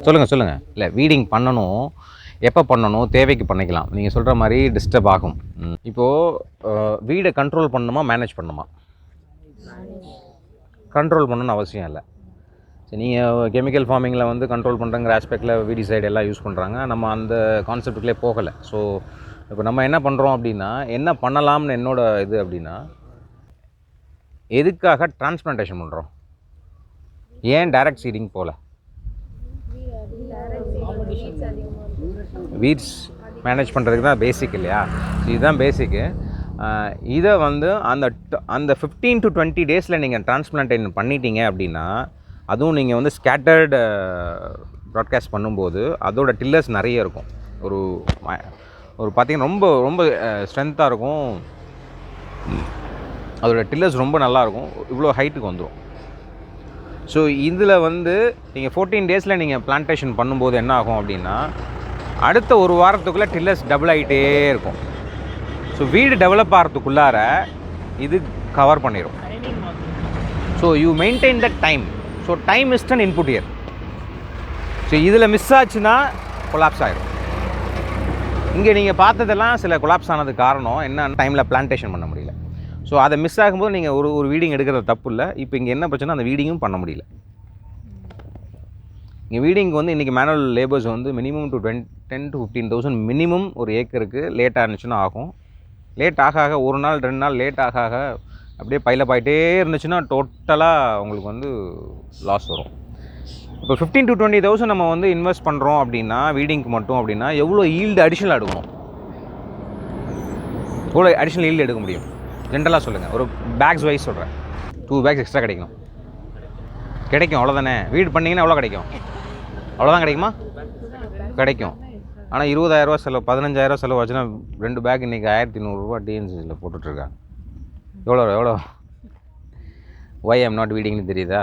சொல்லுங்கள். இல்லை வீடிங் பண்ணணும், எப்போ பண்ணணும், தேவைக்கு பண்ணிக்கலாம். நீங்கள் சொல்கிற மாதிரி டிஸ்டர்ப் ஆகும். இப்போது வீடை கண்ட்ரோல் பண்ணணுமா, மேனேஜ் பண்ணணுமா? கண்ட்ரோல் பண்ணணும்னு அவசியம் இல்லை. சரி, நீங்கள் கெமிக்கல் ஃபார்மிங்கில் வந்து கண்ட்ரோல் பண்ணுறங்கிற ஆஸ்பெக்டில் வீடிசைடு எல்லாம் யூஸ் பண்ணுறாங்க. நம்ம அந்த கான்செப்டுக்குள்ளே போகலை. ஸோ இப்போ நம்ம என்ன பண்ணுறோம் அப்படின்னா, என்ன பண்ணலாம்னு என்னோட இது அப்படின்னா, எதுக்காக டிரான்ஸ்பிளான்டேஷன் பண்ணுறோம்? ஏன் டைரக்ட் சீடிங் போகல? வீட்ஸ் மேனேஜ் பண்ணுறதுக்கு தான் பேசிக் இல்லையா? இதுதான் பேசிக்கு. இதை வந்து அந்த 15 to 20 டேஸில் நீங்கள் டிரான்ஸ்பிளான்டேஷன் பண்ணிட்டீங்க அப்படின்னா, அதுவும் நீங்கள் வந்து ஸ்கேட்டர்டு ப்ராட்காஸ்ட் பண்ணும்போது அதோட டில்லர்ஸ் நிறைய இருக்கும். ஒரு பார்த்திங்கன்னா ரொம்ப ரொம்ப ஸ்ட்ரென்த்தாக இருக்கும். அதோட டில்லர்ஸ் ரொம்ப நல்லாயிருக்கும். இவ்வளோ ஹைட்டுக்கு வந்துடும். ஸோ இதில் வந்து நீங்கள் 14 டேஸில் நீங்கள் பிளான்டேஷன் பண்ணும்போது என்ன ஆகும் அப்படின்னா, அடுத்த ஒரு வாரத்துக்குள்ளே டில்லர்ஸ் டபுள் ஆகிட்டே இருக்கும். ஸோ வீடு டெவலப் ஆகிறதுக்குள்ளார இது கவர் பண்ணிடும். So you maintain the time. So time is an input year. So இதில் மிஸ் ஆச்சுன்னா கொலாப்ஸ் ஆகிடும். இங்கே நீங்கள் பார்த்ததெல்லாம் சில கொலாப்ஸ் ஆனதுக்கு காரணம் என்ன, டைமில் பிளான்டேஷன் பண்ண முடியல. ஸோ அதை மிஸ் ஆகும்போது நீங்கள் ஒரு வீடிங் எடுக்கிறது தப்பு இல்லை. இப்போ இங்கே என்ன பிரச்சனை, அந்த வீடிங்கும் பண்ண முடியல. இங்கே வீடிங் வந்து இன்றைக்கி மேனுவல் லேபர்ஸ் வந்து மினிமம் 10 to 15,000 மினிமம் ஒரு ஏக்கருக்கு. லேட்டாக இருந்துச்சுன்னா ஆகும். லேட் ஆக ஒரு நாள் 2 நாள் லேட் ஆக அப்படியே பைலப் ஆகிட்டே இருந்துச்சுன்னா டோட்டலாக உங்களுக்கு வந்து லாஸ் வரும். இப்போ 15 to 20,000 நம்ம வந்து இன்வெஸ்ட் பண்ணுறோம் அப்படின்னா வீடிங்க்கு மட்டும் அப்படின்னா எவ்வளோ ஈல்டு அடிஷ்னல் எடுக்கணும்? எவ்வளோ அடிஷ்னல் ஈல்டு எடுக்க முடியும்? ஜென்ரலாக சொல்லுங்கள். ஒரு பேக்ஸ் வைஸ் சொல்கிறேன். 2 பேக்ஸ் எக்ஸ்ட்ரா கிடைக்கும். அவ்வளோதானே. வீடு பண்ணிங்கன்னா எவ்வளோ கிடைக்கும்? அவ்வளோதான் கிடைக்குமா? கிடைக்கும். ஆனால் 20,000 செலவு, 15,000 செலவு ஆச்சுன்னா 2 பேக் இன்றைக்கி 1,100 டிஎன்சியில் போட்டுட்ருக்காங்க. எவ்வளோ ஒய் ஐம் நாட் வீடிங்னு தெரியுதா?